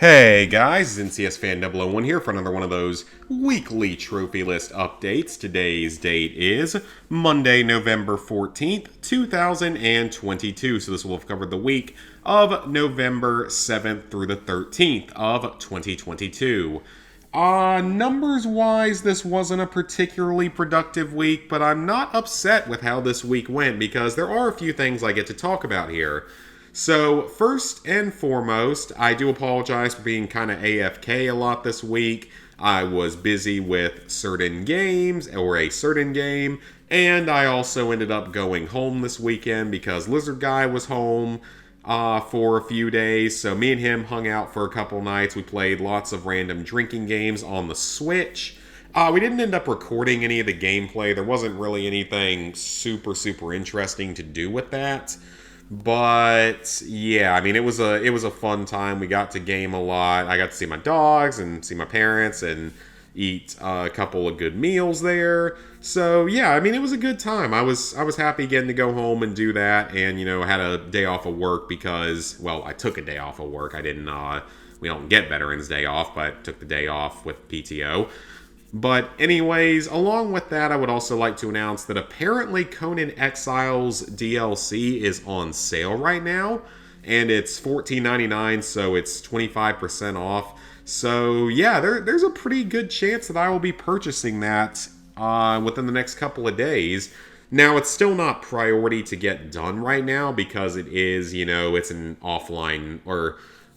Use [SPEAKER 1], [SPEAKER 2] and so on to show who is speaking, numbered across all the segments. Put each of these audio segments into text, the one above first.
[SPEAKER 1] Hey guys, NCS Fan 001 here for another one of those weekly trophy list updates. Today's date is Monday, November 14th, 2022. So this will have covered the week of November 7th through the 13th of 2022. Numbers wise, this wasn't a particularly productive week, but I'm not upset with how this week went because there are a few things I get to talk about here. So, first and foremost, I do apologize for being kind of AFK a lot this week. I was busy with certain games, or a certain game, and I also ended up going home this weekend because Lizard Guy was home for a few days. So, me and him hung out for a couple nights. We played lots of random drinking games on the Switch. We didn't end up recording any of the gameplay. There wasn't really anything super interesting to do with that. But yeah, I mean, it was a fun time. We got to game a lot. I got to see my dogs and see my parents and eat a couple of good meals there. So yeah, I mean, it was a good time. I was happy getting to go home and do that, and I had a day off of work because, well, I took a day off of work. I didn't. We don't get Veterans Day off, but I took the day off with PTO. But anyways, along with that, I would also like to announce that apparently Conan Exiles DLC is on sale right now. And it's $14.99, so it's 25% off. So yeah, there's a pretty good chance that I will be purchasing that within the next couple of days. Now, it's still not priority to get done right now because it is, it's an offline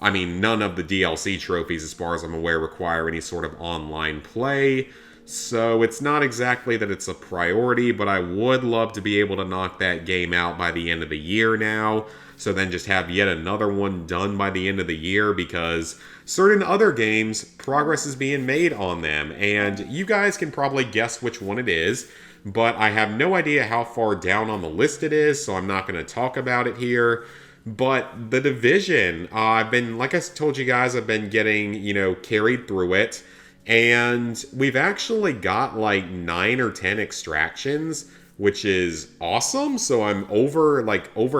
[SPEAKER 1] none of the DLC trophies, as far as I'm aware, require any sort of online play. So it's not exactly that it's a priority, but I would love to be able to knock that game out by the end of the year now. So then just have yet another one done by the end of the year, because certain other games, progress is being made on them. And you guys can probably guess which one it is, but I have no idea how far down on the list it is, so I'm not going to talk about it here. But The Division, like I told you guys, I've been getting, carried through it. And we've actually got like 9 or 10 extractions, which is awesome. So I'm over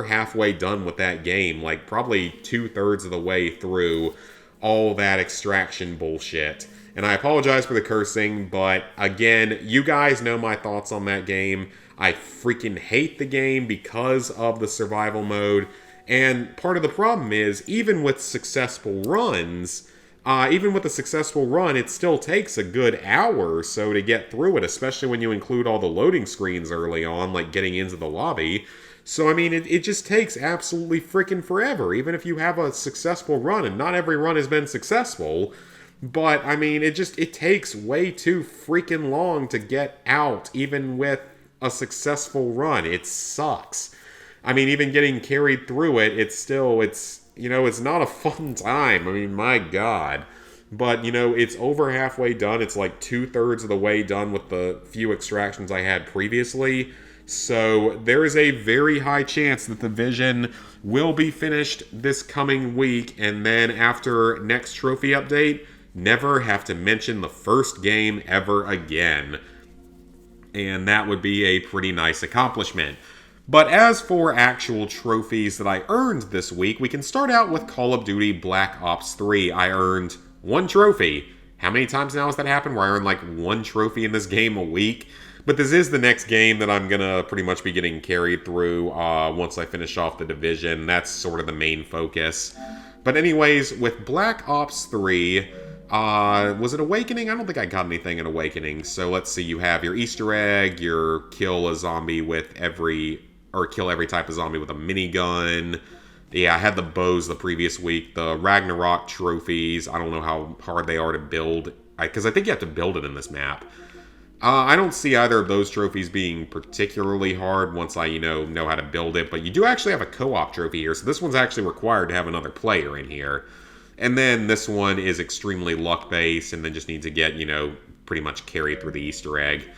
[SPEAKER 1] halfway done with that game, like probably 2/3 of the way through all that extraction bullshit. And I apologize for the cursing, but again, you guys know my thoughts on that game. I freaking hate the game because of the survival mode. And part of the problem is, even with a successful run, it still takes a good hour or so to get through it, especially when you include all the loading screens early on, like getting into the lobby. So, I mean, it just takes absolutely freaking forever, even if you have a successful run, and not every run has been successful. But, I mean, it takes way too freaking long to get out, even with a successful run. It sucks. I mean, even getting carried through it, it's not a fun time. I mean, my God. But, it's over halfway done. It's like 2/3 of the way done with the few extractions I had previously. So there is a very high chance that the Division will be finished this coming week. And then after next trophy update, never have to mention the first game ever again. And that would be a pretty nice accomplishment. But as for actual trophies that I earned this week, we can start out with Call of Duty Black Ops 3. I earned 1 trophy. How many times now has that happened where I earned like 1 trophy in this game a week? But this is the next game that I'm going to pretty much be getting carried through once I finish off the Division. That's sort of the main focus. But anyways, with Black Ops 3... was it Awakening? I don't think I got anything in Awakening. So let's see, you have your Easter egg, your kill every type of zombie with a minigun. Yeah, I had the bows the previous week. The Ragnarok trophies, I don't know how hard they are to build, because I think you have to build it in this map. I don't see either of those trophies being particularly hard once I, know how to build it. But you do actually have a co-op trophy here, so this one's actually required to have another player in here. And then this one is extremely luck-based, and then just need to get, pretty much carried through the Easter egg.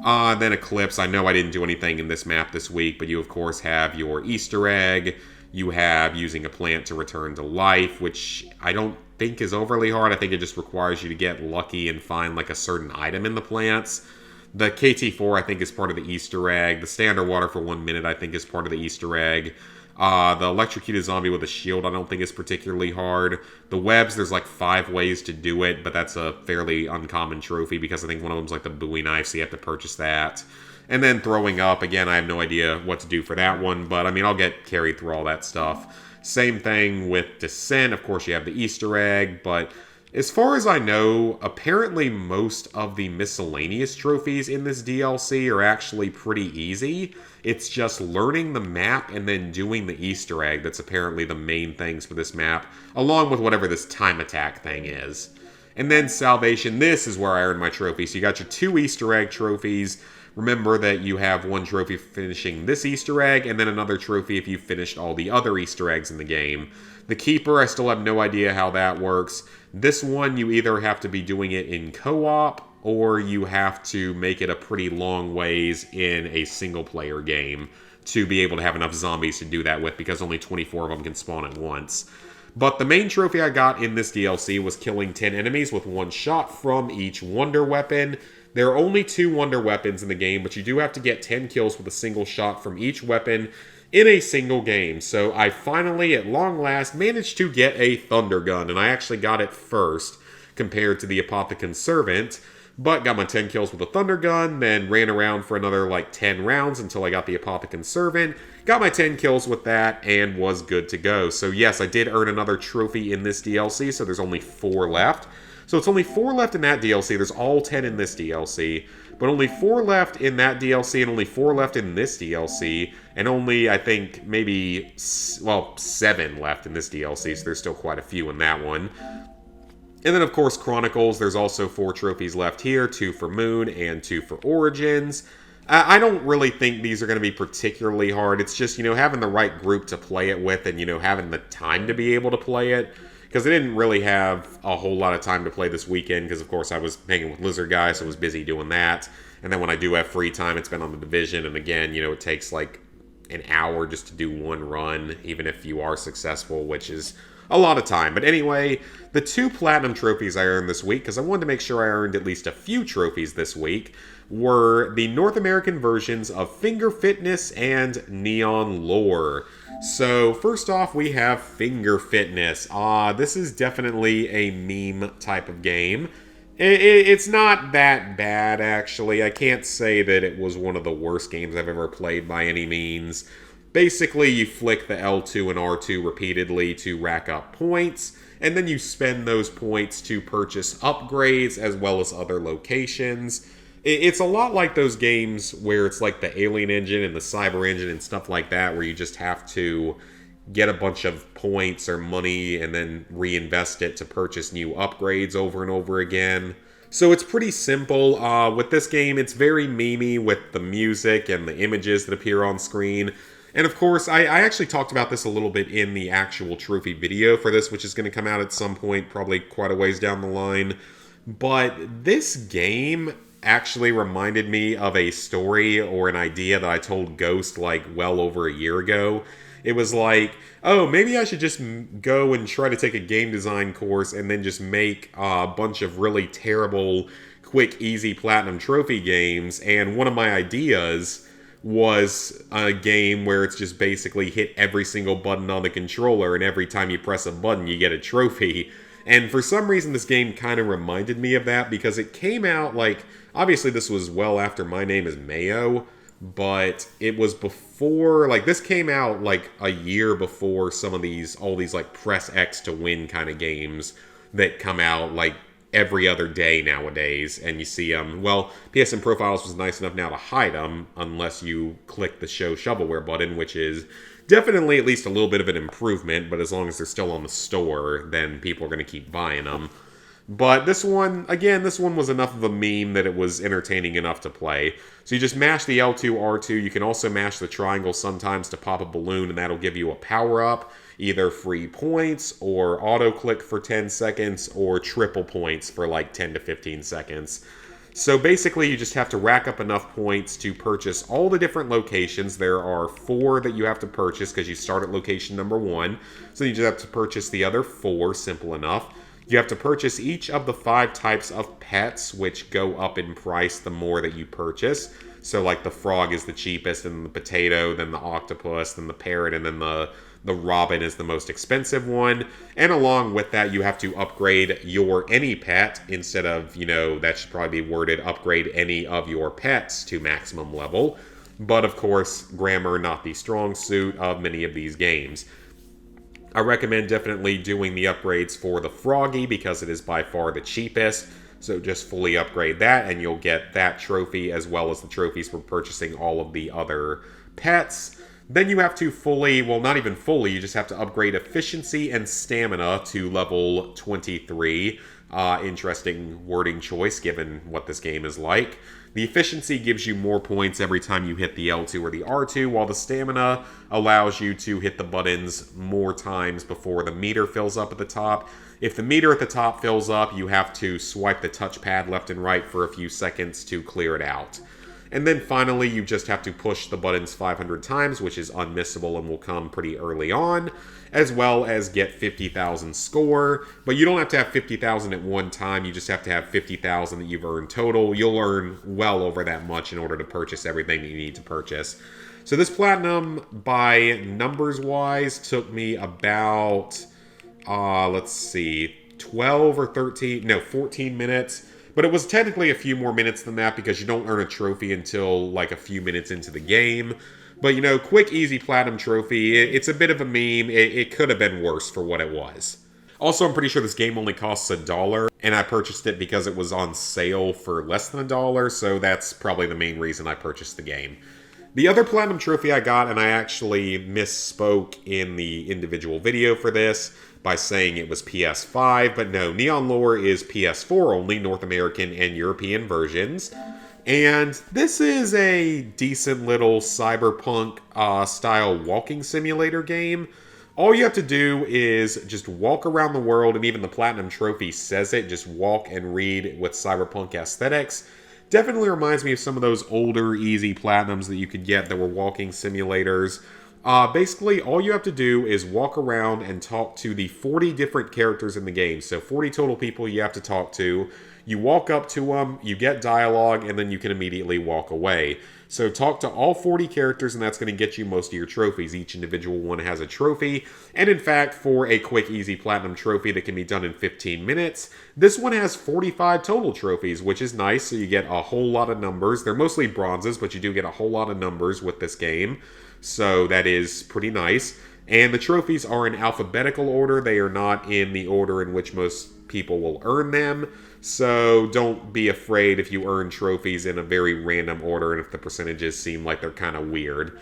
[SPEAKER 1] Then Eclipse, I know I didn't do anything in this map this week, but you of course have your Easter egg. You have using a plant to return to life, which I don't think is overly hard. I think it just requires you to get lucky and find like a certain item in the plants. The KT4, I think, is part of the Easter egg. The Stay Underwater for 1 minute, I think, is part of the Easter egg. The electrocuted zombie with a shield I don't think is particularly hard. The webs, there's like 5 ways to do it, but that's a fairly uncommon trophy because I think one of them's like the Bowie knife, so you have to purchase that. And then throwing up, again, I have no idea what to do for that one, but I mean, I'll get carried through all that stuff. Same thing with Descent. Of course, you have the Easter egg, but as far as I know, apparently most of the miscellaneous trophies in this DLC are actually pretty easy. It's just learning the map and then doing the Easter egg that's apparently the main things for this map, along with whatever this time attack thing is. And then Salvation, this is where I earned my trophy. So you got your 2 Easter egg trophies. Remember that you have 1 trophy for finishing this Easter egg, and then another trophy if you finished all the other Easter eggs in the game. The Keeper, I still have no idea how that works. This one, you either have to be doing it in co-op, or you have to make it a pretty long ways in a single-player game to be able to have enough zombies to do that with, because only 24 of them can spawn at once. But the main trophy I got in this DLC was killing 10 enemies with 1 shot from each wonder weapon. There are only 2 wonder weapons in the game, but you do have to get 10 kills with a single shot from each weapon in a single game. So I finally, at long last, managed to get a Thunder Gun, and I actually got it first compared to the Apothicon Servant, but got my 10 kills with a Thunder Gun, then ran around for another like 10 rounds until I got the Apothicon Servant, got my 10 kills with that, and was good to go. So yes, I did earn another trophy in this DLC, so there's only 4 left. So it's only 4 left in that DLC. There's all 10 in this DLC. But only 4 left in that DLC, and only 4 left in this DLC. And only, I think, maybe, well, 7 left in this DLC. So there's still quite a few in that one. And then, of course, Chronicles. There's also 4 trophies left here. 2 for Moon and 2 for Origins. I don't really think these are going to be particularly hard. It's just, having the right group to play it with and, having the time to be able to play it. Because I didn't really have a whole lot of time to play this weekend, because of course I was hanging with Lizard Guy, so I was busy doing that. And then when I do have free time, it's been on the Division, and again, it takes like an hour just to do 1 run, even if you are successful, which is a lot of time. But anyway, the 2 Platinum trophies I earned this week, because I wanted to make sure I earned at least a few trophies this week, were the North American versions of Finger Fitness and Neon Lore. So, first off, we have Finger Fitness. This is definitely a meme type of game. It's not that bad, actually. I can't say that it was one of the worst games I've ever played by any means. Basically, you flick the L2 and R2 repeatedly to rack up points, and then you spend those points to purchase upgrades as well as other locations. It's a lot like those games where it's like the Alien Engine and the Cyber Engine and stuff like that, where you just have to get a bunch of points or money and then reinvest it to purchase new upgrades over and over again. So it's pretty simple. With this game, it's very memey with the music and the images that appear on screen. And of course, I actually talked about this a little bit in the actual trophy video for this, which is going to come out at some point, probably quite a ways down the line. But this game actually reminded me of a story or an idea that I told Ghost like well over a year ago. It was like, oh, maybe I should just go and try to take a game design course and then just make a bunch of really terrible, quick, easy Platinum Trophy games. And one of my ideas was a game where it's just basically hit every single button on the controller, and every time you press a button, you get a trophy. And for some reason, this game kind of reminded me of that, because it came out, like, obviously this was well after My Name is Mayo, but it was before, like, this came out, like, a year before some of these, all these, like, press X to win kind of games that come out, like, every other day nowadays, and you see them. Well, PSN Profiles was nice enough now to hide them, unless you click the Show Shovelware button, which is definitely at least a little bit of an improvement, but as long as they're still on the store, then people are going to keep buying them. But this one, again, this one was enough of a meme that it was entertaining enough to play. So you just mash the L2, R2. You can also mash the triangle sometimes to pop a balloon, and that'll give you a power-up, either free points, or auto-click for 10 seconds, or triple points for like 10 to 15 seconds. So basically, you just have to rack up enough points to purchase all the different locations. There are 4 that you have to purchase because you start at location number 1. So you just have to purchase the other 4, simple enough. You have to purchase each of the 5 types of pets, which go up in price the more that you purchase. So like the frog is the cheapest, and the potato, then the octopus, then the parrot, and then the robin is the most expensive one. And along with that, you have to upgrade your any pet instead of, that should probably be worded, upgrade any of your pets to maximum level. But of course, grammar not the strong suit of many of these games. I recommend definitely doing the upgrades for the froggy because it is by far the cheapest. So just fully upgrade that and you'll get that trophy as well as the trophies for purchasing all of the other pets. Then you have to fully, well, not even fully, you just have to upgrade efficiency and stamina to level 23. Interesting wording choice given what this game is like. The efficiency gives you more points every time you hit the L2 or the R2, while the stamina allows you to hit the buttons more times before the meter fills up at the top. If the meter at the top fills up, you have to swipe the touchpad left and right for a few seconds to clear it out. And then finally, you just have to push the buttons 500 times, which is unmissable and will come pretty early on, as well as get 50,000 score. But you don't have to have 50,000 at one time, you just have to have 50,000 that you've earned total. You'll earn well over that much in order to purchase everything that you need to purchase. So this platinum, by numbers-wise, took me about, 12 or 13, no, 14 minutes. But it was technically a few more minutes than that because you don't earn a trophy until like a few minutes into the game. But quick, easy platinum trophy. It's a bit of a meme. It could have been worse for what it was. Also, I'm pretty sure this game only costs $1, and I purchased it because it was on sale for less than $1, so that's probably the main reason I purchased the game. The other platinum trophy I got, and I actually misspoke in the individual video for this by saying it was PS5, but no, Neon Lore is PS4 only, North American and European versions. And this is a decent little cyberpunk style walking simulator game. All you have to do is just walk around the world, and even the platinum trophy says it, just walk and read with cyberpunk aesthetics. Definitely reminds me of some of those older easy platinums that you could get that were walking simulators. Basically, all you have to do is walk around and talk to the 40 different characters in the game. So 40 total people you have to talk to. You walk up to them, you get dialogue, and then you can immediately walk away. So talk to all 40 characters, and that's going to get you most of your trophies. Each individual one has a trophy. And in fact, for a quick, easy platinum trophy that can be done in 15 minutes, this one has 45 total trophies, which is nice. So you get a whole lot of numbers. They're mostly bronzes, but you do get a whole lot of numbers with this game. So that is pretty nice. And the trophies are in alphabetical order. They are not in the order in which most people will earn them. So don't be afraid if you earn trophies in a very random order and if the percentages seem like they're kind of weird.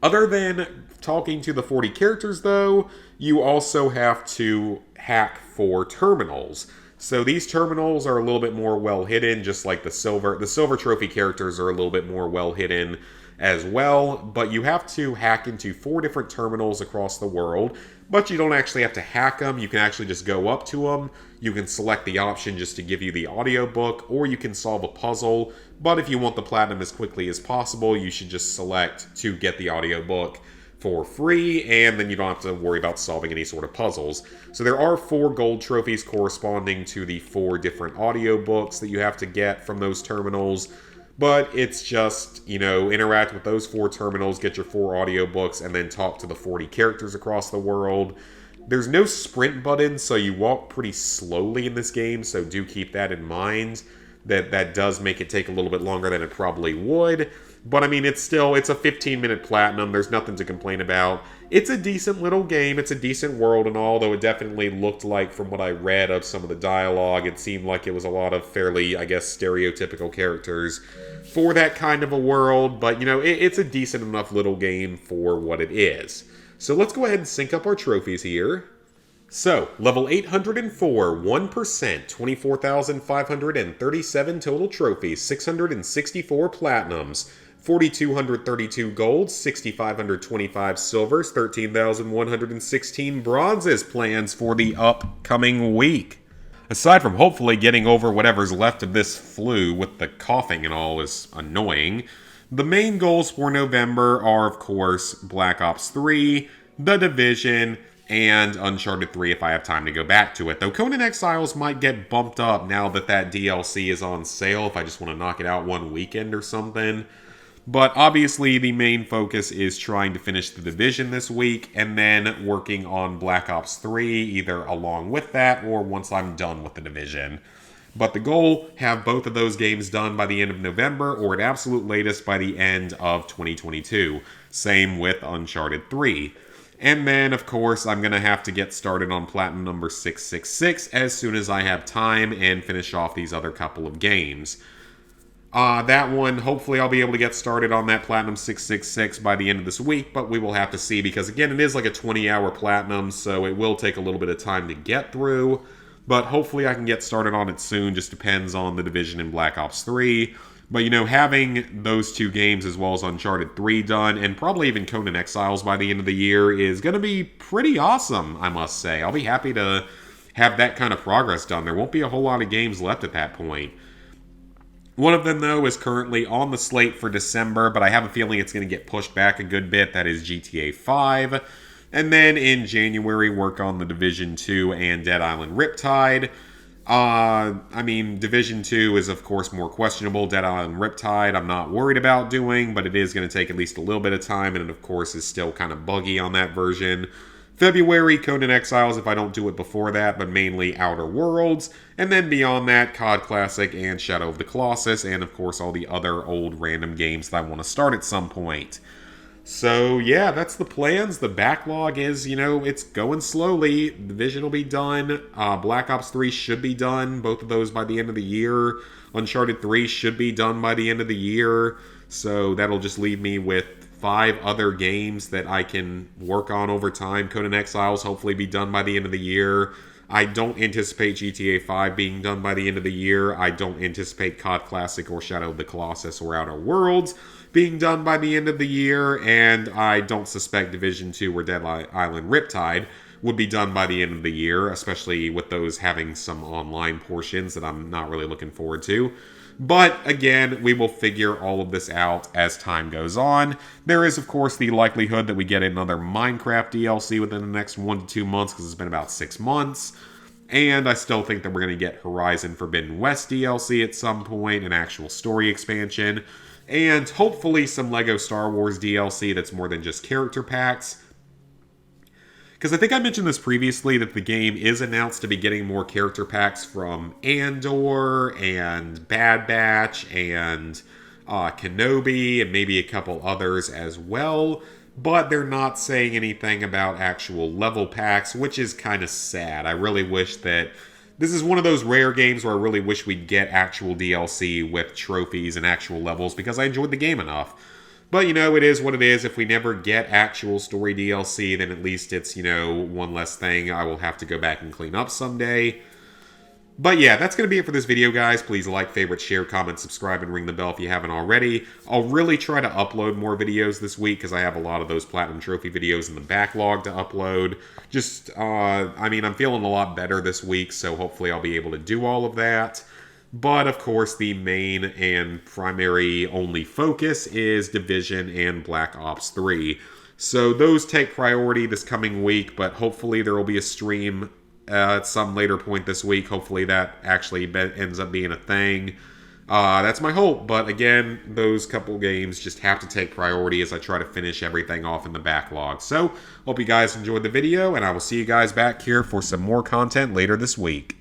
[SPEAKER 1] Other than talking to the 40 characters, though, you also have to hack for terminals. So these terminals are a little bit more well hidden, just like the silver. The silver trophy characters are a little bit more well hidden as well, but you have to hack into 4 different terminals across the world, but you don't actually have to hack them. You can actually just go up to them. You can select the option just to give you the audiobook, or you can solve a puzzle, but if you want the platinum as quickly as possible, you should just select to get the audiobook for free, and then you don't have to worry about solving any sort of puzzles. So there are 4 gold trophies corresponding to the 4 different audiobooks that you have to get from those terminals. But it's just, interact with those 4 terminals, get your 4 audiobooks, and then talk to the 40 characters across the world. There's no sprint button, so you walk pretty slowly in this game, so do keep that in mind. That does make it take a little bit longer than it probably would. But I mean, it's a 15-minute platinum. There's nothing to complain about. It's a decent little game. It's a decent world and all, though it definitely looked like, from what I read of some of the dialogue, it seemed like it was a lot of fairly, I guess, stereotypical characters for that kind of a world. But, it's a decent enough little game for what it is. So let's go ahead and sync up our trophies here. So, level 804, 1%, 24,537 total trophies, 664 platinums, 4,232 golds, 6,525 silvers, 13,116 bronzes plans for the upcoming week. Aside from hopefully getting over whatever's left of this flu with the coughing and all is annoying, the main goals for November are, of course, Black Ops 3, The Division, and Uncharted 3 if I have time to go back to it. Though Conan Exiles might get bumped up now that that DLC is on sale if I just want to knock it out one weekend or something. But obviously the main focus is trying to finish The Division this week and then working on Black Ops 3 either along with that or once I'm done with The Division. But the goal, have both of those games done by the end of November or at absolute latest by the end of 2022. Same with Uncharted 3. And then, of course, I'm going to have to get started on Platinum number 666 as soon as I have time and finish off these other couple of games. That one, hopefully I'll be able to get started on that Platinum 666 by the end of this week, but we will have to see because, again, it is like a 20-hour Platinum, so it will take a little bit of time to get through. But hopefully I can get started on it soon, just depends on The Division and Black Ops 3. But, you know, having those two games as well as Uncharted 3 done, and probably even Conan Exiles by the end of the year, is going to be pretty awesome, I must say. I'll be happy to have that kind of progress done. There won't be a whole lot of games left at that point. One of them, though, is currently on the slate for December, but I have a feeling it's going to get pushed back a good bit. That is GTA 5. And then in January, work on The Division 2 and Dead Island Riptide. I mean, Division 2 is, of course, more questionable. Dead Island Riptide, I'm not worried about doing, but it is going to take at least a little bit of time, and it, of course, is still kind of buggy on that version. February, Conan Exiles, if I don't do it before that, but mainly Outer Worlds. And then beyond that, COD Classic and Shadow of the Colossus, and, of course, all the other old random games that I want to start at some point. So, yeah, that's the plans. The backlog is, you know, it's going slowly. Division will be done. Black Ops 3 should be done. Both of those by the end of the year. Uncharted 3 should be done by the end of the year. So that'll just leave me with 5 other games that I can work on over time. Conan Exiles hopefully be done by the end of the year. I don't anticipate GTA 5 being done by the end of the year. I don't anticipate COD Classic or Shadow of the Colossus or Outer Worlds being done by the end of the year, and I don't suspect Division 2 or Dead Island Riptide would be done by the end of the year, especially with those having some online portions that I'm not really looking forward to. But again, we will figure all of this out as time goes on. There is, of course, the likelihood that we get another Minecraft DLC within the next 1 to 2 months because it's been about 6 months. And I still think that we're going to get Horizon Forbidden West DLC at some point, an actual story expansion. And hopefully some LEGO Star Wars DLC that's more than just character packs. Because I think I mentioned this previously, that the game is announced to be getting more character packs from Andor and Bad Batch and Kenobi and maybe a couple others as well. But they're not saying anything about actual level packs, which is kind of sad. I really wish that... This is one of those rare games where I really wish we'd get actual DLC with trophies and actual levels because I enjoyed the game enough. But, you know, it is what it is. If we never get actual story DLC, then at least it's, you know, one less thing I will have to go back and clean up someday. But yeah, that's going to be it for this video, guys. Please like, favorite, share, comment, subscribe, and ring the bell if you haven't already. I'll really try to upload more videos this week because I have a lot of those Platinum Trophy videos in the backlog to upload. Just, I mean, I'm feeling a lot better this week, so hopefully I'll be able to do all of that. But, of course, the main and primary only focus is Division and Black Ops 3. So those take priority this coming week, but hopefully there will be a stream at some later point this week. Hopefully that actually ends up being a thing. That's my hope. But again, those couple games just have to take priority as I try to finish everything off in the backlog. So, hope you guys enjoyed the video, and I will see you guys back here for some more content later this week.